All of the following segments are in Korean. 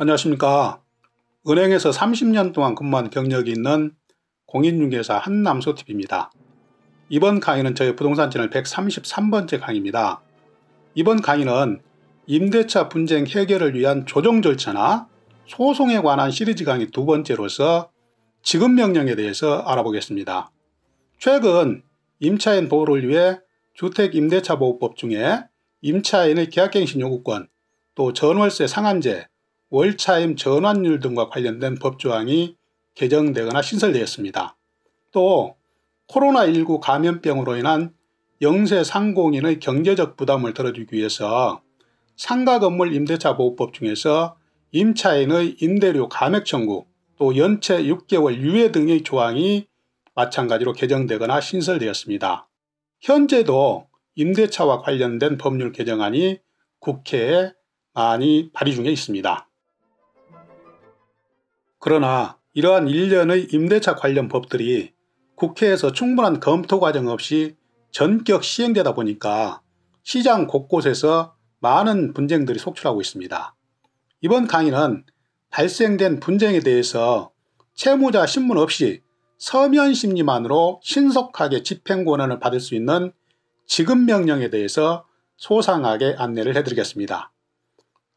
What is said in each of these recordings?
안녕하십니까. 은행에서 30년 동안 근무한 경력이 있는 공인중개사 한남소TV입니다. 이번 강의는 저희 부동산 채널 133번째 강의입니다. 이번 강의는 임대차 분쟁 해결을 위한 조정 절차나 소송에 관한 시리즈 강의 두 번째로서 지급명령에 대해서 알아보겠습니다. 최근 임차인 보호를 위해 주택임대차보호법 중에 임차인의 계약갱신 요구권, 또 전월세 상한제, 월차임 전환율 등과 관련된 법조항이 개정되거나 신설되었습니다. 또 코로나19 감염병으로 인한 영세 상공인의 경제적 부담을 덜어주기 위해서 상가건물 임대차 보호법 중에서 임차인의 임대료 감액 청구, 또 연체 6개월 유예 등의 조항이 마찬가지로 개정되거나 신설되었습니다. 현재도 임대차와 관련된 법률 개정안이 국회에 많이 발의 중에 있습니다. 그러나 이러한 일련의 임대차 관련 법들이 국회에서 충분한 검토 과정 없이 전격 시행되다 보니까 시장 곳곳에서 많은 분쟁들이 속출하고 있습니다. 이번 강의는 발생된 분쟁에 대해서 채무자 신문 없이 서면 심리만으로 신속하게 집행 권한을 받을 수 있는 지급명령에 대해서 소상하게 안내를 해드리겠습니다.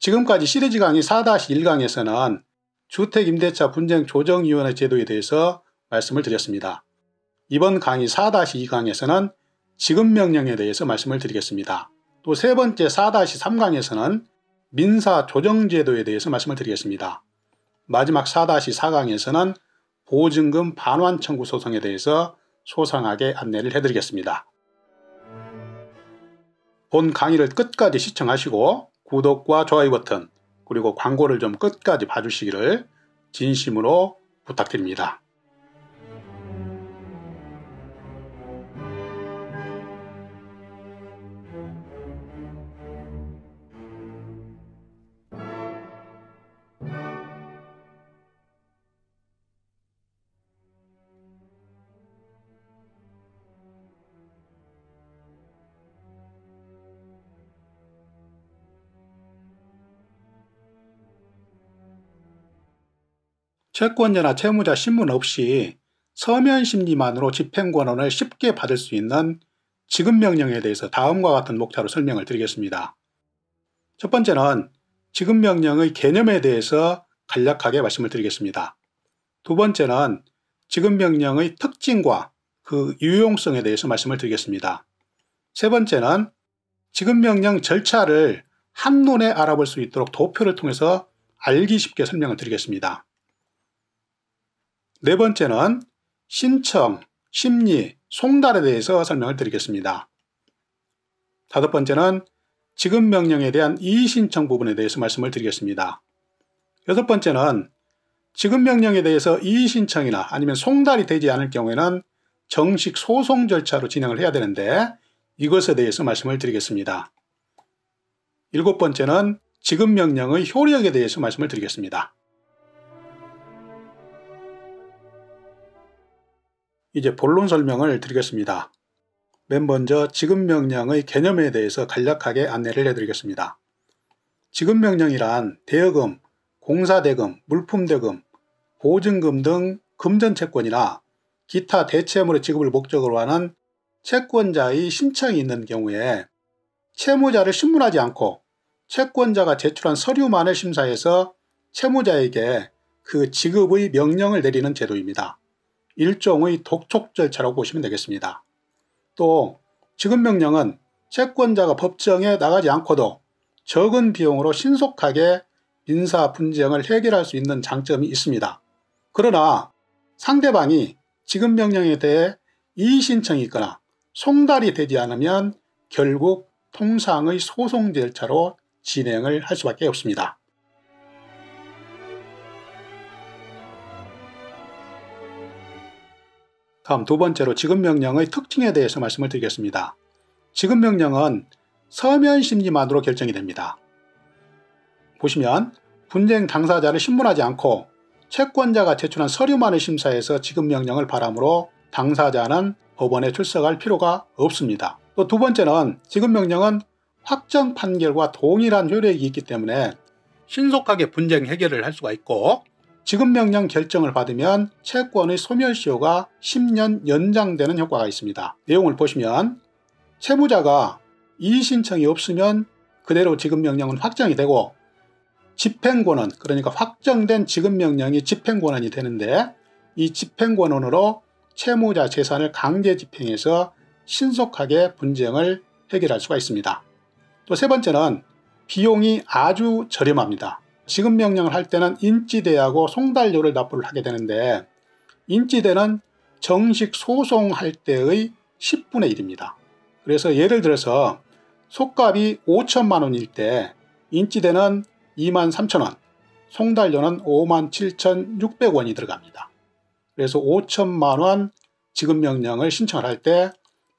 지금까지 시리즈 강의 4-1강에서는 주택임대차 분쟁조정위원회 제도에 대해서 말씀을 드렸습니다. 이번 강의 4-2강에서는 지급명령에 대해서 말씀을 드리겠습니다. 또 세 번째 4-3강에서는 민사조정제도에 대해서 말씀을 드리겠습니다. 마지막 4-4강에서는 보증금 반환 청구 소송에 대해서 소상하게 안내를 해드리겠습니다. 본 강의를 끝까지 시청하시고 구독과 좋아요 버튼, 그리고 광고를 좀 끝까지 봐주시기를 진심으로 부탁드립니다. 채권자나 채무자 신문 없이 서면 심리만으로 집행권한을 쉽게 받을 수 있는 지급명령에 대해서 다음과 같은 목차로 설명을 드리겠습니다. 첫 번째는 지급명령의 개념에 대해서 간략하게 말씀을 드리겠습니다. 두 번째는 지급명령의 특징과 그 유용성에 대해서 말씀을 드리겠습니다. 세 번째는 지급명령 절차를 한눈에 알아볼 수 있도록 도표를 통해서 알기 쉽게 설명을 드리겠습니다. 네 번째는 신청, 심리, 송달에 대해서 설명을 드리겠습니다. 다섯 번째는 지급명령에 대한 이의신청 부분에 대해서 말씀을 드리겠습니다. 여섯 번째는 지급명령에 대해서 이의신청이나 아니면 송달이 되지 않을 경우에는 정식 소송 절차로 진행을 해야 되는데 이것에 대해서 말씀을 드리겠습니다. 일곱 번째는 지급명령의 효력에 대해서 말씀을 드리겠습니다. 이제 본론 설명을 드리겠습니다. 맨 먼저 지급명령의 개념에 대해서 간략하게 안내를 해드리겠습니다. 지급명령이란 대여금, 공사대금, 물품대금, 보증금 등 금전채권이나 기타 대체물의 지급을 목적으로 하는 채권자의 신청이 있는 경우에 채무자를 신문하지 않고 채권자가 제출한 서류만을 심사해서 채무자에게 그 지급의 명령을 내리는 제도입니다. 일종의 독촉 절차라고 보시면 되겠습니다. 또 지급명령은 채권자가 법정에 나가지 않고도 적은 비용으로 신속하게 민사 분쟁을 해결할 수 있는 장점이 있습니다. 그러나 상대방이 지급명령에 대해 이의신청이 있거나 송달이 되지 않으면 결국 통상의 소송 절차로 진행을 할 수밖에 없습니다. 다음 두 번째로 지급명령의 특징에 대해서 말씀을 드리겠습니다. 지급명령은 서면 심리만으로 결정이 됩니다. 보시면 분쟁 당사자를 신문하지 않고 채권자가 제출한 서류만을 심사해서 지급명령을 바람으로 당사자는 법원에 출석할 필요가 없습니다. 또 두 번째는 지급명령은 확정 판결과 동일한 효력이 있기 때문에 신속하게 분쟁 해결을 할 수가 있고, 지급명령 결정을 받으면 채권의 소멸시효가 10년 연장되는 효과가 있습니다. 내용을 보시면 채무자가 이의신청이 없으면 그대로 지급명령은 확정이 되고, 집행권은, 그러니까 확정된 지급명령이 집행권한이 되는데, 이 집행권한으로 채무자 재산을 강제 집행해서 신속하게 분쟁을 해결할 수가 있습니다. 또 세 번째는 비용이 아주 저렴합니다. 지급명령을 할 때는 인지대하고 송달료를 납부를 하게 되는데, 인지대는 정식 소송할 때의 10분의 1입니다. 그래서 예를 들어서 속값이 5천만 원일 때 인지대는 23,000원, 송달료는 57,600원이 들어갑니다. 그래서 5천만 원 지급명령을 신청을 할 때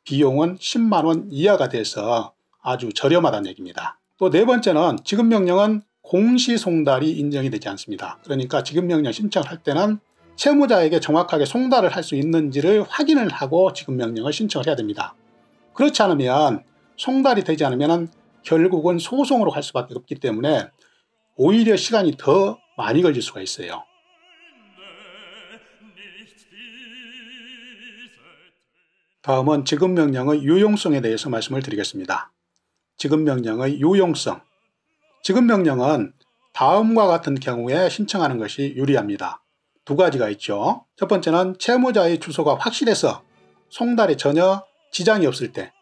비용은 10만 원 이하가 돼서 아주 저렴하다는 얘기입니다. 또 네 번째는 지급명령은 공시송달이 인정이 되지 않습니다. 그러니까 지급명령 신청을 할 때는 채무자에게 정확하게 송달을 할 수 있는지를 확인을 하고 지급명령을 신청을 해야 됩니다. 그렇지 않으면, 송달이 되지 않으면 결국은 소송으로 갈 수밖에 없기 때문에 오히려 시간이 더 많이 걸릴 수가 있어요. 다음은 지급명령의 유용성에 대해서 말씀을 드리겠습니다. 지급명령의 유용성. 지급명령은 다음과 같은 경우에 신청하는 것이 유리합니다. 두 가지가 있죠. 첫 번째는 채무자의 주소가 확실해서 송달에 전혀 지장이 없을 때,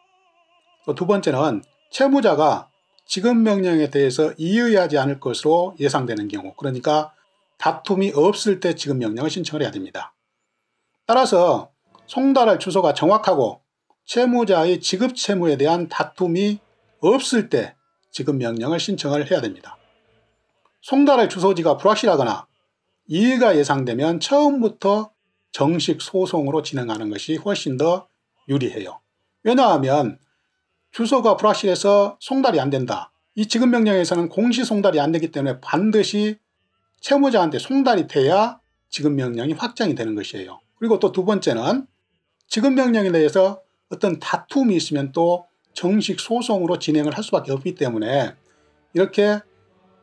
또 두 번째는 채무자가 지급명령에 대해서 이의하지 않을 것으로 예상되는 경우, 그러니까 다툼이 없을 때 지급명령을 신청을 해야 됩니다. 따라서 송달할 주소가 정확하고 채무자의 지급채무에 대한 다툼이 없을 때 지급명령을 신청을 해야 됩니다. 송달할 주소지가 불확실하거나 이의가 예상되면 처음부터 정식 소송으로 진행하는 것이 훨씬 더 유리해요. 왜냐하면 주소가 불확실해서 송달이 안 된다. 이 지급명령에서는 공시송달이 안 되기 때문에 반드시 채무자한테 송달이 돼야 지급명령이 확정이 되는 것이에요. 그리고 또 두 번째는 지급명령에 대해서 어떤 다툼이 있으면 또 정식 소송으로 진행을 할 수밖에 없기 때문에, 이렇게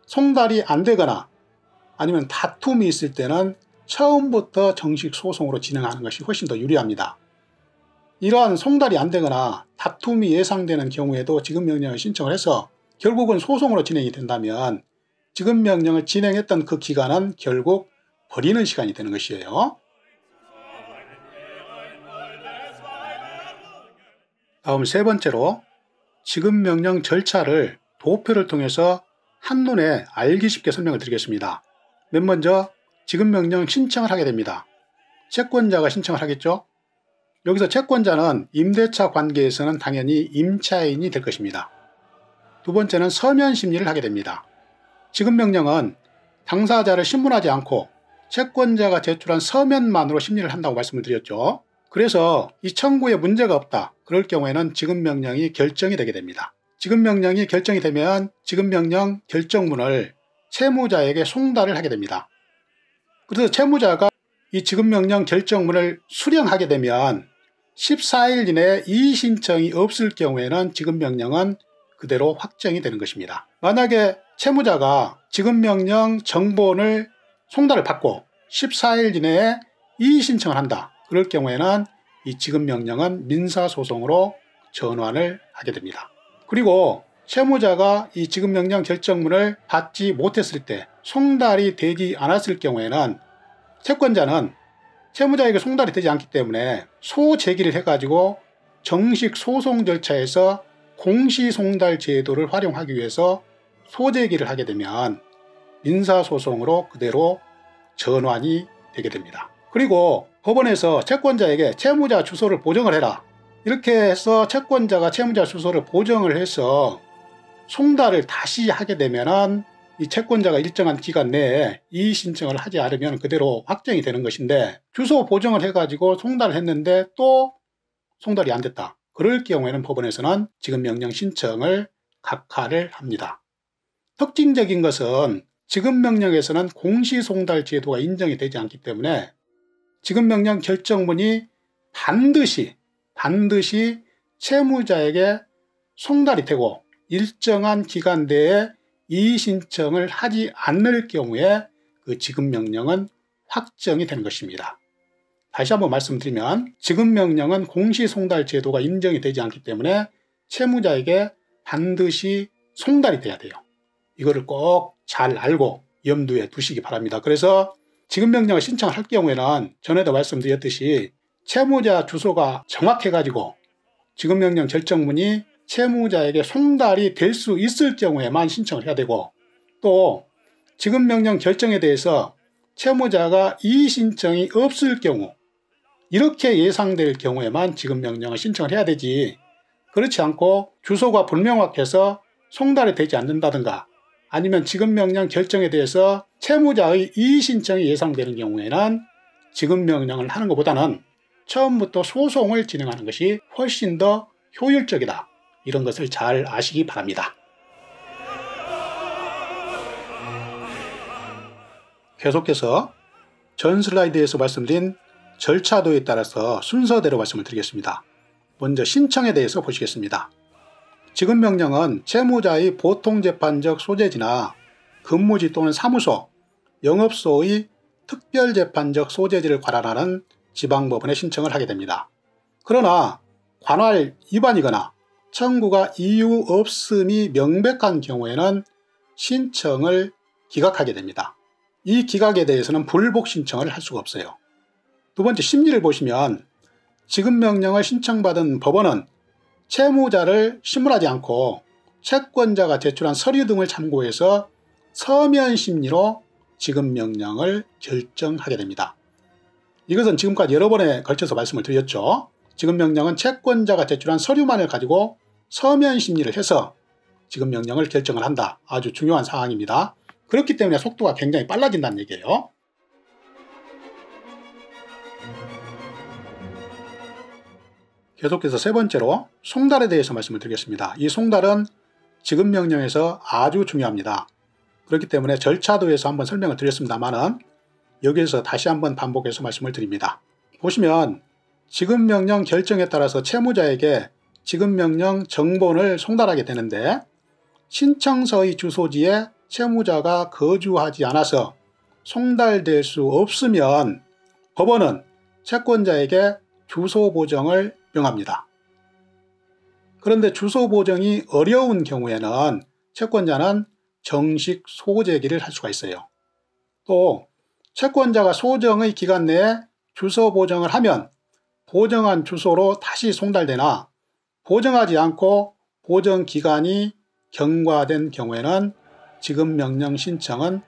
송달이 안 되거나 아니면 다툼이 있을 때는 처음부터 정식 소송으로 진행하는 것이 훨씬 더 유리합니다. 이러한 송달이 안 되거나 다툼이 예상되는 경우에도 지급명령을 신청을 해서 결국은 소송으로 진행이 된다면 지급명령을 진행했던 그 기간은 결국 버리는 시간이 되는 것이에요. 다음 세 번째로 지급명령 절차를 도표를 통해서 한눈에 알기 쉽게 설명을 드리겠습니다. 맨 먼저 지급명령 신청을 하게 됩니다. 채권자가 신청을 하겠죠. 여기서 채권자는 임대차 관계에서는 당연히 임차인이 될 것입니다. 두 번째는 서면 심리를 하게 됩니다. 지급명령은 당사자를 신문하지 않고 채권자가 제출한 서면만으로 심리를 한다고 말씀을 드렸죠. 그래서 이 청구에 문제가 없다. 그럴 경우에는 지급명령이 결정이 되게 됩니다. 지급명령이 결정이 되면 지급명령 결정문을 채무자에게 송달을 하게 됩니다. 그래서 채무자가 이 지급명령 결정문을 수령하게 되면 14일 이내에 이의신청이 없을 경우에는 지급명령은 그대로 확정이 되는 것입니다. 만약에 채무자가 지급명령 정본을 송달을 받고 14일 이내에 이의신청을 한다. 그럴 경우에는 이 지급명령은 민사소송으로 전환을 하게 됩니다. 그리고 채무자가 이 지급명령 결정문을 받지 못했을 때, 송달이 되지 않았을 경우에는 채권자는 채무자에게 송달이 되지 않기 때문에 소제기를 해가지고 정식 소송 절차에서 공시송달 제도를 활용하기 위해서 소제기를 하게 되면 민사소송으로 그대로 전환이 되게 됩니다. 그리고 법원에서 채권자에게 채무자 주소를 보정을 해라. 이렇게 해서 채권자가 채무자 주소를 보정을 해서 송달을 다시 하게 되면은 이 채권자가 일정한 기간 내에 이의 신청을 하지 않으면 그대로 확정이 되는 것인데, 주소 보정을 해가지고 송달을 했는데 또 송달이 안 됐다. 그럴 경우에는 법원에서는 지급명령 신청을 각하를 합니다. 특징적인 것은 지급명령에서는 공시송달 제도가 인정이 되지 않기 때문에 지급명령 결정문이 반드시 채무자에게 송달이 되고 일정한 기간 내에 이의 신청을 하지 않을 경우에 그 지급명령은 확정이 되는 것입니다. 다시 한번 말씀드리면 지급명령은 공시송달 제도가 인정이 되지 않기 때문에 채무자에게 반드시 송달이 돼야 돼요. 이거를 꼭 잘 알고 염두에 두시기 바랍니다. 그래서 지급명령을 신청을 할 경우에는 전에도 말씀드렸듯이 채무자 주소가 정확해가지고 지급명령 결정문이 채무자에게 송달이 될 수 있을 경우에만 신청을 해야 되고, 또 지급명령 결정에 대해서 채무자가 이의 신청이 없을 경우, 이렇게 예상될 경우에만 지급명령을 신청을 해야 되지, 그렇지 않고 주소가 불명확해서 송달이 되지 않는다든가 아니면 지급명령 결정에 대해서 채무자의 이의 신청이 예상되는 경우에는 지급명령을 하는 것보다는 처음부터 소송을 진행하는 것이 훨씬 더 효율적이다. 이런 것을 잘 아시기 바랍니다. 계속해서 전 슬라이드에서 말씀드린 절차도에 따라서 순서대로 말씀을 드리겠습니다. 먼저 신청에 대해서 보시겠습니다. 지급명령은 채무자의 보통재판적 소재지나 근무지 또는 사무소, 영업소의 특별재판적 소재지를 관할하는 지방법원에 신청을 하게 됩니다. 그러나 관할 위반이거나 청구가 이유 없음이 명백한 경우에는 신청을 기각하게 됩니다. 이 기각에 대해서는 불복 신청을 할 수가 없어요. 두 번째, 심리를 보시면 지급명령을 신청받은 법원은 채무자를 신문하지 않고 채권자가 제출한 서류 등을 참고해서 서면 심리로 지급명령을 결정하게 됩니다. 이것은 지금까지 여러 번에 걸쳐서 말씀을 드렸죠. 지급명령은 채권자가 제출한 서류만을 가지고 서면 심리를 해서 지급명령을 결정을 한다. 아주 중요한 사항입니다. 그렇기 때문에 속도가 굉장히 빨라진다는 얘기예요. 계속해서 세 번째로 송달에 대해서 말씀을 드리겠습니다. 이 송달은 지급명령에서 아주 중요합니다. 그렇기 때문에 절차도에서 한번 설명을 드렸습니다만은 여기에서 다시 한번 반복해서 말씀을 드립니다. 보시면 지급명령 결정에 따라서 채무자에게 지급명령 정본을 송달하게 되는데, 신청서의 주소지에 채무자가 거주하지 않아서 송달될 수 없으면 법원은 채권자에게 주소 보정을 명합니다. 그런데 주소 보정이 어려운 경우에는 채권자는 정식 소제기를 할 수가 있어요. 또 채권자가 소정의 기간 내에 주소 보정을 하면 보정한 주소로 다시 송달되나, 보정하지 않고 보정 기간이 경과된 경우에는 지급명령 신청은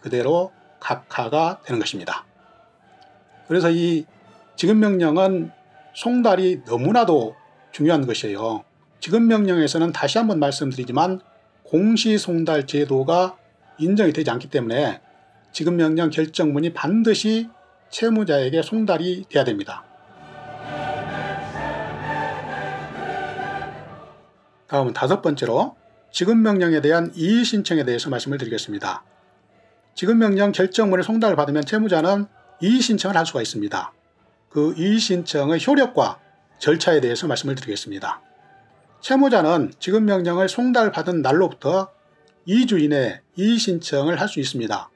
그대로 각하가 되는 것입니다. 그래서 이 지급명령은 송달이 너무나도 중요한 것이에요. 지급명령에서는 다시 한번 말씀드리지만 공시송달 제도가 인정이 되지 않기 때문에 지급명령 결정문이 반드시 채무자에게 송달이 돼야 됩니다. 다음은 다섯 번째로 지급명령에 대한 이의 신청에 대해서 말씀을 드리겠습니다. 지급명령 결정문을 송달을 받으면 채무자는 이의 신청을 할 수가 있습니다. 그 이의 신청의 효력과 절차에 대해서 말씀을 드리겠습니다. 채무자는 지급명령을 송달받은 날로부터 2주 이내에 이의 신청을 할 수 있습니다.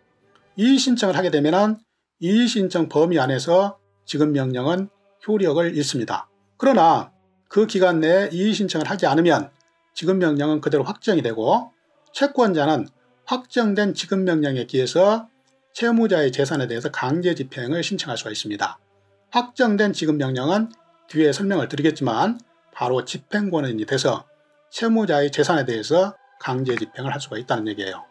이의 신청을 하게 되면 이의 신청 범위 안에서 지급명령은 효력을 잃습니다. 그러나 그 기간 내에 이의 신청을 하지 않으면 지급명령은 그대로 확정이 되고, 채권자는 확정된 지급명령에 기해서 채무자의 재산에 대해서 강제집행을 신청할 수가 있습니다. 확정된 지급명령은 뒤에 설명을 드리겠지만 바로 집행권인이 돼서 채무자의 재산에 대해서 강제집행을 할 수가 있다는 얘기예요.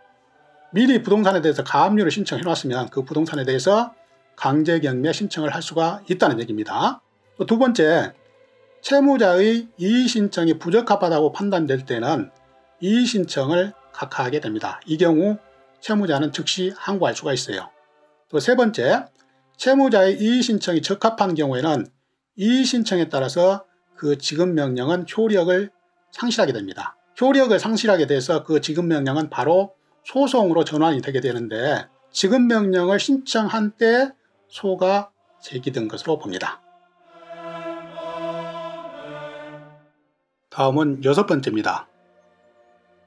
미리 부동산에 대해서 가압류를 신청해 놨으면 그 부동산에 대해서 강제경매 신청을 할 수가 있다는 얘기입니다. 또 두 번째, 채무자의 이의 신청이 부적합하다고 판단될 때는 이의 신청을 각하하게 됩니다. 이 경우 채무자는 즉시 항고할 수가 있어요. 또 세 번째, 채무자의 이의 신청이 적합한 경우에는 이의 신청에 따라서 그 지급명령은 효력을 상실하게 됩니다. 효력을 상실하게 돼서 그 지급명령은 바로 소송으로 전환이 되게 되는데, 지급명령을 신청한 때 소가 제기된 것으로 봅니다. 다음은 여섯 번째입니다.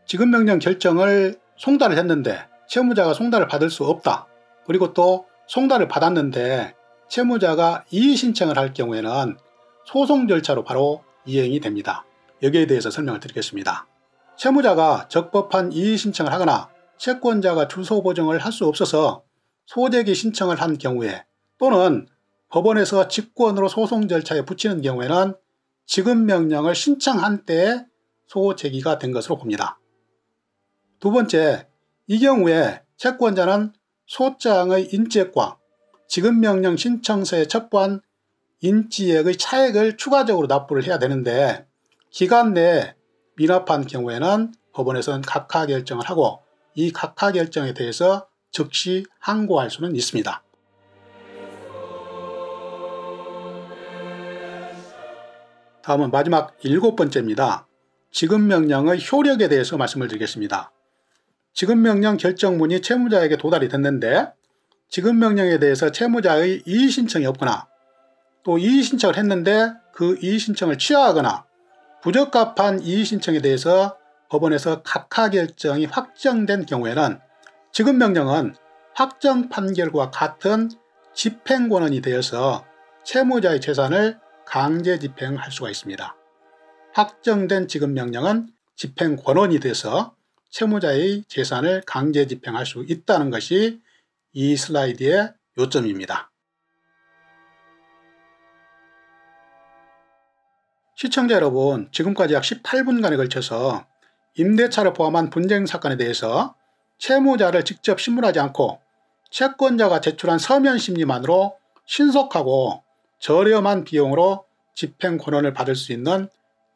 지급명령 결정을 송달을 했는데 채무자가 송달을 받을 수 없다. 그리고 또 송달을 받았는데 채무자가 이의 신청을 할 경우에는 소송 절차로 바로 이행이 됩니다. 여기에 대해서 설명을 드리겠습니다. 채무자가 적법한 이의 신청을 하거나 채권자가 주소 보정을 할 수 없어서 소재기 신청을 한 경우에 또는 법원에서 직권으로 소송 절차에 붙이는 경우에는 지급명령을 신청한 때에 소제기가 된 것으로 봅니다. 두 번째, 이 경우에 채권자는 소장의 인지액과 지급명령 신청서에 첩부한 인지액의 차액을 추가적으로 납부를 해야 되는데 기간 내에 미납한 경우에는 법원에서는 각하 결정을 하고 이 각하 결정에 대해서 즉시 항고할 수는 있습니다. 다음은 마지막 7번째입니다. 지급명령의 효력에 대해서 말씀을 드리겠습니다. 지급명령 결정문이 채무자에게 도달이 됐는데 지급명령에 대해서 채무자의 이의신청이 없거나 또 이의신청을 했는데 그 이의신청을 취하하거나 부적합한 이의신청에 대해서 법원에서 각하 결정이 확정된 경우에는 지급명령은 확정 판결과 같은 집행권원이 되어서 채무자의 재산을 강제 집행할 수가 있습니다. 확정된 지급명령은 집행권원이 돼서 채무자의 재산을 강제 집행할 수 있다는 것이 이 슬라이드의 요점입니다. 시청자 여러분, 지금까지 약 18분간에 걸쳐서 임대차를 포함한 분쟁 사건에 대해서 채무자를 직접 신문하지 않고 채권자가 제출한 서면 심리만으로 신속하고 저렴한 비용으로 집행 권한을 받을 수 있는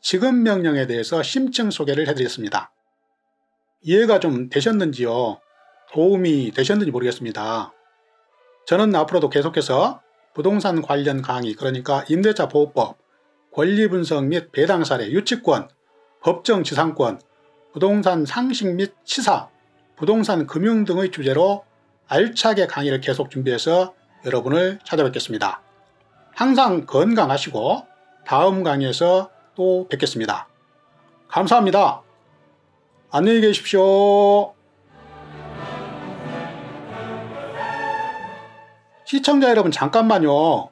지급명령에 대해서 심층 소개를 해드렸습니다. 이해가 좀 되셨는지요? 도움이 되셨는지 모르겠습니다. 저는 앞으로도 계속해서 부동산 관련 강의, 그러니까 임대차 보호법, 권리분석 및 배당 사례, 유치권, 법정 지상권, 부동산 상식 및 시사, 부동산 금융 등의 주제로 알차게 강의를 계속 준비해서 여러분을 찾아뵙겠습니다. 항상 건강하시고 다음 강의에서 또 뵙겠습니다. 감사합니다. 안녕히 계십시오. 시청자 여러분, 잠깐만요.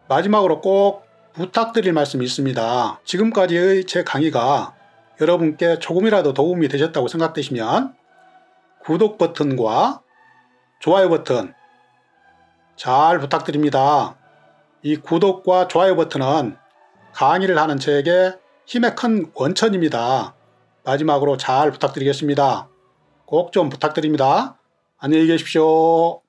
마지막으로 꼭 부탁드릴 말씀이 있습니다. 지금까지의 제 강의가 여러분께 조금이라도 도움이 되셨다고 생각되시면 구독 버튼과 좋아요 버튼 잘 부탁드립니다. 이 구독과 좋아요 버튼은 강의를 하는 저에게 힘의 큰 원천입니다. 마지막으로 잘 부탁드리겠습니다. 꼭 좀 부탁드립니다. 안녕히 계십시오.